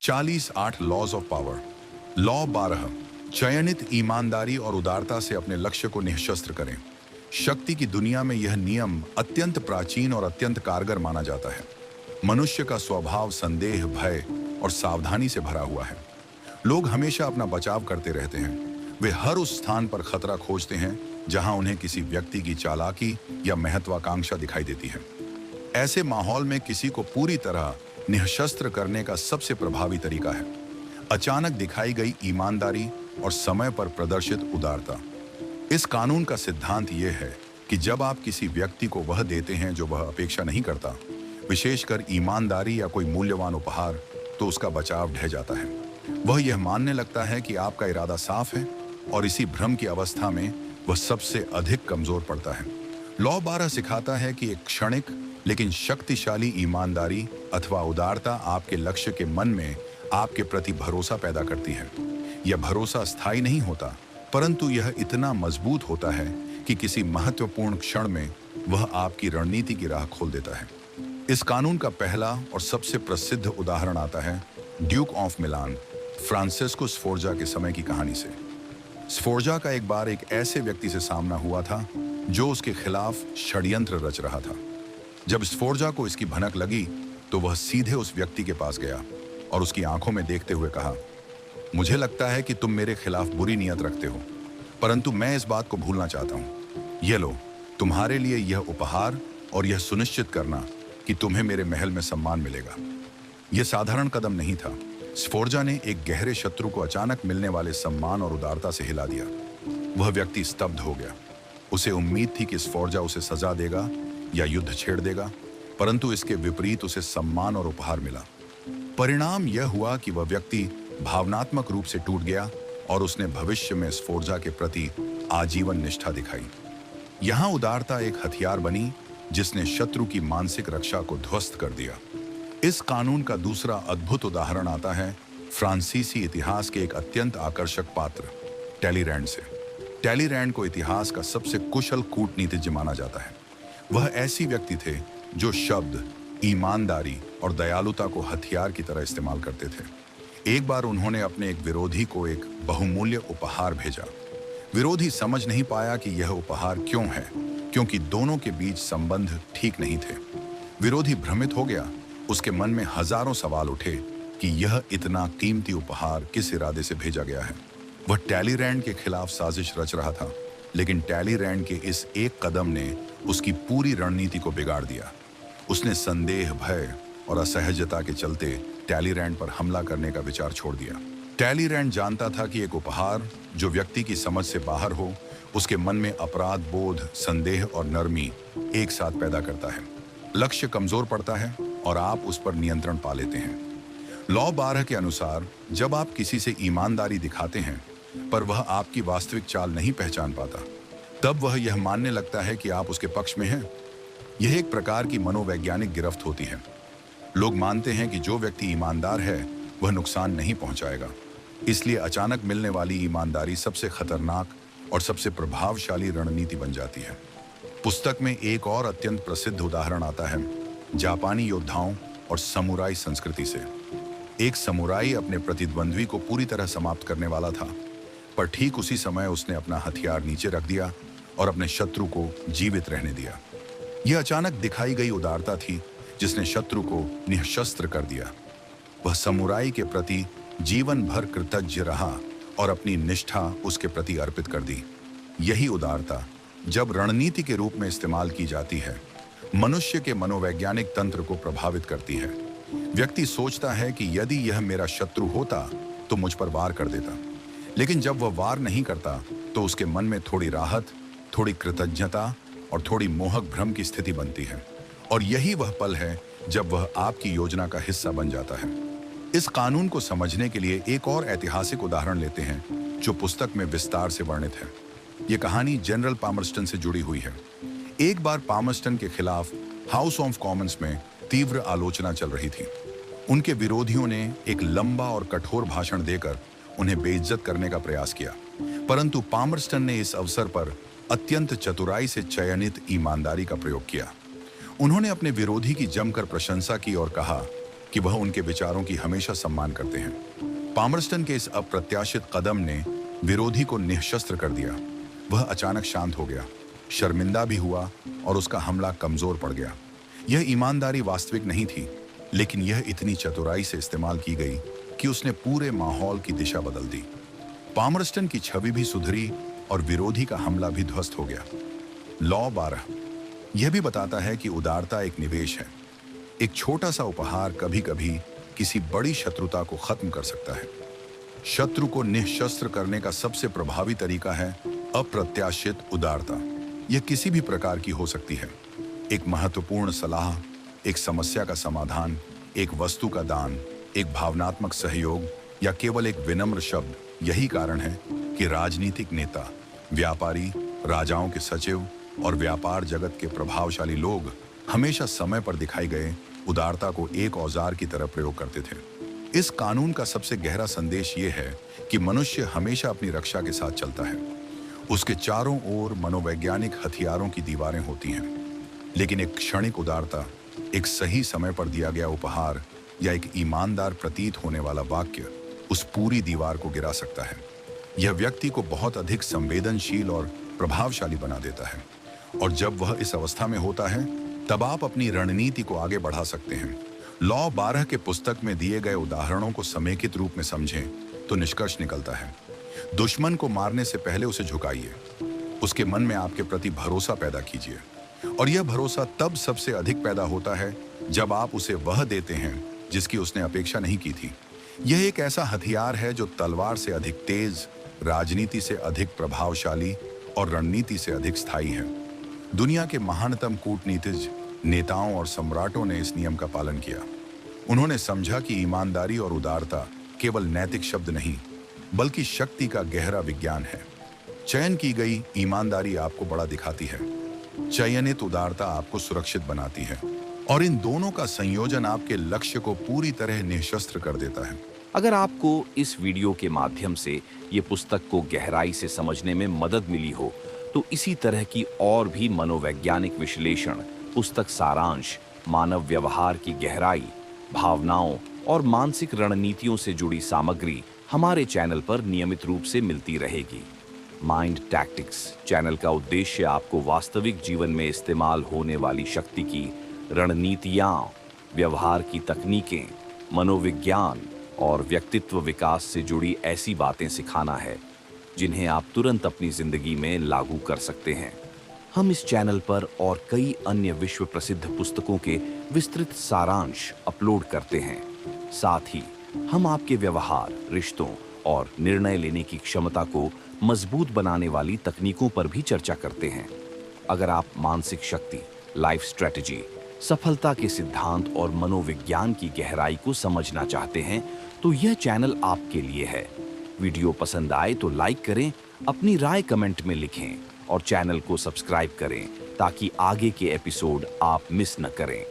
40 laws of power. Law 12, चयनित ईमानदारी और उदारता से अपने लक्ष्य को निःशस्त्र करें। शक्ति की दुनिया में यह नियम अत्यंत प्राचीन और अत्यंत कारगर माना जाता है। मनुष्य का स्वभाव संदेह, भय और सावधानी से भरा हुआ है। लोग हमेशा अपना बचाव करते रहते हैं। वे हर उस स्थान पर खतरा खोजते हैं जहां उन्हें किसी व्यक्ति की चालाकी या महत्वाकांक्षा दिखाई देती है। ऐसे माहौल में किसी को पूरी तरह निःशस्त्र करने का सबसे प्रभावी तरीका है अचानक दिखाई गई ईमानदारी और समय पर प्रदर्शित उदारता। इस कानून का सिद्धांत यह है कि जब आप किसी व्यक्ति को वह देते हैं जो वह अपेक्षा नहीं करता, विशेषकर ईमानदारी या कोई मूल्यवान उपहार, तो उसका बचाव ढह जाता है। वह यह मानने लगता है कि आपका इरादा साफ है और इसी भ्रम की अवस्था में वह सबसे अधिक कमजोर पड़ता है। लॉ 12 सिखाता है कि एक क्षणिक लेकिन शक्तिशाली ईमानदारी अथवा उदारता आपके लक्ष्य के मन में आपके प्रति भरोसा पैदा करती है। यह भरोसा स्थायी नहीं होता, परंतु यह इतना मजबूत होता है कि किसी महत्वपूर्ण क्षण में वह आपकी रणनीति की राह खोल देता है। इस कानून का पहला और सबसे प्रसिद्ध उदाहरण आता है ड्यूक ऑफ मिलान, फ्रांसिस्को स्फोर्जा के समय की कहानी से। स्फोर्जा का एक बार एक ऐसे व्यक्ति से सामना हुआ था जो उसके खिलाफ षड्यंत्र रच रहा था। जब स्फोर्जा को इसकी भनक लगी तो वह सीधे उस व्यक्ति के पास गया और उसकी आंखों में देखते हुए कहा, मुझे लगता है कि तुम मेरे खिलाफ बुरी नीयत रखते हो, परंतु मैं इस बात को भूलना चाहता हूँ। ये लो, तुम्हारे लिए यह उपहार और यह सुनिश्चित करना कि तुम्हें मेरे महल में सम्मान मिलेगा। यह साधारण कदम नहीं था। स्फोर्जा ने एक गहरे शत्रु को अचानक मिलने वाले सम्मान और उदारता से हिला दिया। वह व्यक्ति स्तब्ध हो गया। उसे उम्मीद थी कि स्फोर्जा उसे सजा देगा या युद्ध छेड़ देगा, परंतु इसके विपरीत उसे सम्मान और उपहार मिला। परिणाम यह हुआ कि वह व्यक्ति भावनात्मक रूप से टूट गया और उसने भविष्य में स्फोर्जा के प्रति आजीवन निष्ठा दिखाई। यहां उदारता एक हथियार बनी जिसने शत्रु की मानसिक रक्षा को ध्वस्त कर दिया। इस कानून का दूसरा अद्भुत उदाहरण आता है फ्रांसीसी इतिहास के एक अत्यंत आकर्षक पात्र टैलीरैंड से। टैलीरैंड को इतिहास का सबसे कुशल कूटनीतिज्ञ माना जाता है। वह ऐसी व्यक्ति थे जो शब्द, ईमानदारी और दयालुता को हथियार की तरह इस्तेमाल करते थे। एक बार उन्होंने अपने एक विरोधी को एक बहुमूल्य उपहार भेजा। विरोधी समझ नहीं पाया कि यह उपहार क्यों है, क्योंकि दोनों के बीच संबंध ठीक नहीं थे। विरोधी भ्रमित हो गया। उसके मन में हजारों सवाल उठे कि यह इतना कीमती उपहार किस इरादे से भेजा गया है। वह टैलीरैंड के खिलाफ साजिश रच रहा था, लेकिन टैलीरैंड के इस एक कदम ने उसकी पूरी रणनीति को बिगाड़ दिया। उसने संदेह, भय और असहजता के चलते टैलीरैंड पर हमला करने का विचार छोड़ दिया। टैलीरैंड जानता था कि एक उपहार जो व्यक्ति की समझ से बाहर हो, उसके मन में अपराध बोध, संदेह और नरमी एक साथ पैदा करता है। लक्ष्य कमजोर पड़ता है और आप उस पर नियंत्रण पा लेते हैं। लॉ 12 के अनुसार जब आप किसी से ईमानदारी दिखाते हैं पर वह आपकी वास्तविक चाल नहीं पहचान पाता, तब वह यह मानने लगता है कि आप उसके पक्ष में हैं। यह एक प्रकार की मनोवैज्ञानिक गिरफ्त होती है। लोग मानते हैं कि जो व्यक्ति ईमानदार है वह नुकसान नहीं पहुंचाएगा, इसलिए अचानक मिलने वाली ईमानदारी सबसे खतरनाक और सबसे प्रभावशाली रणनीति बन जाती है। पुस्तक में एक और अत्यंत प्रसिद्ध उदाहरण आता है जापानी योद्धाओं और समुराई संस्कृति से। एक समुराई अपने प्रतिद्वंद्वी को पूरी तरह समाप्त करने वाला था, पर ठीक उसी समय उसने अपना हथियार नीचे रख दिया और अपने शत्रु को जीवित रहने दिया। यह अचानक दिखाई गई उदारता थी जिसने शत्रु को निःशस्त्र कर दिया। वह समुराई के प्रति जीवन भर कृतज्ञ रहा और अपनी निष्ठा उसके प्रति अर्पित कर दी। यही उदारता जब रणनीति के रूप में इस्तेमाल की जाती है, मनुष्य के मनोवैज्ञानिक तंत्र को प्रभावित करती है। व्यक्ति सोचता है कि यदि यह मेरा शत्रु होता तो मुझ पर वार कर देता, लेकिन जब वह वार नहीं करता तो उसके मन में थोड़ी राहत, थोड़ी कृतज्ञता और थोड़ी मोहक भ्रम की स्थिति बनती है। और यही वह पल है जब वह आपकी योजना का हिस्सा बन जाता है। इस कानून को समझने के लिए एक और ऐतिहासिक उदाहरण लेते हैं जो पुस्तक में विस्तार से वर्णित है। यह कहानी जनरल पामर्स्टन से जुड़ी हुई है। एक बार पामर्स्टन के खिलाफ हाउस ऑफ कॉमन्स में तीव्र आलोचना चल रही थी। उनके विरोधियों ने एक लंबा और कठोर भाषण देकर उन्हें बेइज्जत करने का प्रयास किया, परंतु पामर्स्टन ने इस अवसर पर अत्यंत चतुराई से चयनित ईमानदारी का प्रयोग किया। उन्होंने अपने विरोधी की जमकर प्रशंसा की और कहा कि वह उनके विचारों की हमेशा सम्मान करते हैं। पामरस्टन के इस अप्रत्याशित कदम ने विरोधी को निःशस्त्र कर दिया। वह अचानक शांत हो गया, शर्मिंदा भी हुआ और उसका हमला कमजोर पड़ गया। यह ईमानदारी वास्तविक नहीं थी, लेकिन यह इतनी चतुराई से इस्तेमाल की गई कि उसने पूरे माहौल की दिशा बदल दी। पामरस्टन की छवि भी सुधरी और विरोधी का हमला भी ध्वस्त हो गया। लॉ 12 यह भी बताता है कि उदारता एक निवेश है। एक छोटा सा उपहार कभी कभी किसी बड़ी शत्रुता को खत्म कर सकता है। शत्रु को निःशस्त्र करने का सबसे प्रभावी तरीका है अप्रत्याशित उदारता। यह किसी भी प्रकार की हो सकती है। एक महत्वपूर्ण सलाह, एक समस्या का समाधान, एक वस्तु का दान, एक भावनात्मक सहयोग या केवल एक विनम्र शब्द। यही कारण है कि राजनीतिक नेता, व्यापारी, राजाओं के सचिव और व्यापार जगत के प्रभावशाली लोग हमेशा समय पर दिखाई गए उदारता को एक औजार की तरह प्रयोग करते थे। इस कानून का सबसे गहरा संदेश यह है कि मनुष्य हमेशा अपनी रक्षा के साथ चलता है। उसके चारों ओर मनोवैज्ञानिक हथियारों की दीवारें होती हैं, लेकिन एक क्षणिक उदारता, एक सही समय पर दिया गया उपहार या एक ईमानदार प्रतीत होने वाला वाक्य उस पूरी दीवार को गिरा सकता है। यह व्यक्ति को बहुत अधिक संवेदनशील और प्रभावशाली बना देता है, और जब वह इस अवस्था में होता है तब आप अपनी रणनीति को आगे बढ़ा सकते हैं। लॉ 12 के पुस्तक में दिए गए उदाहरणों को समेकित रूप में समझें तो निष्कर्ष निकलता है। दुश्मन को मारने से पहले उसे झुकाइए, उसके मन में आपके प्रति भरोसा पैदा कीजिए, और यह भरोसा तब सबसे अधिक पैदा होता है जब आप उसे वह देते हैं जिसकी उसने अपेक्षा नहीं की थी। यह एक ऐसा हथियार है जो तलवार से अधिक तेज, राजनीति से अधिक प्रभावशाली और रणनीति से अधिक स्थायी है। दुनिया के महानतम कूटनीतिज्ञ, नेताओं और सम्राटों ने इस नियम का पालन किया। उन्होंने समझा कि ईमानदारी और उदारता केवल नैतिक शब्द नहीं, बल्कि शक्ति का गहरा विज्ञान है। चयन की गई ईमानदारी आपको बड़ा दिखाती है, चयनित उदारता आपको सुरक्षित बनाती है, और इन दोनों का संयोजन आपके लक्ष्य को पूरी तरह निःशस्त्र कर देता है। अगर आपको इस वीडियो के माध्यम से ये पुस्तक को गहराई से समझने में मदद मिली हो, तो इसी तरह की और भी मनोवैज्ञानिक विश्लेषण, पुस्तक सारांश, मानव व्यवहार की गहराई, भावनाओं और मानसिक रणनीतियों से जुड़ी सामग्री हमारे चैनल पर नियमित रूप से मिलती रहेगी। माइंड टैक्टिक्स चैनल का उद्देश्य आपको वास्तविक जीवन में इस्तेमाल होने वाली शक्ति की रणनीतियाँ, व्यवहार की तकनीकें, मनोविज्ञान और व्यक्तित्व विकास से जुड़ी ऐसी बातें सिखाना है जिन्हें आप तुरंत अपनी जिंदगी में लागू कर सकते हैं। हम इस चैनल पर और कई अन्य विश्व प्रसिद्ध पुस्तकों के विस्तृत सारांश अपलोड करते हैं। साथ ही हम आपके व्यवहार, रिश्तों और निर्णय लेने की क्षमता को मजबूत बनाने वाली तकनीकों पर भी चर्चा करते हैं। अगर आप मानसिक शक्ति, लाइफ स्ट्रेटजी, सफलता के सिद्धांत और मनोविज्ञान की गहराई को समझना चाहते हैं, तो यह चैनल आपके लिए है। वीडियो पसंद आए तो लाइक करें, अपनी राय कमेंट में लिखें और चैनल को सब्सक्राइब करें ताकि आगे के एपिसोड आप मिस न करें।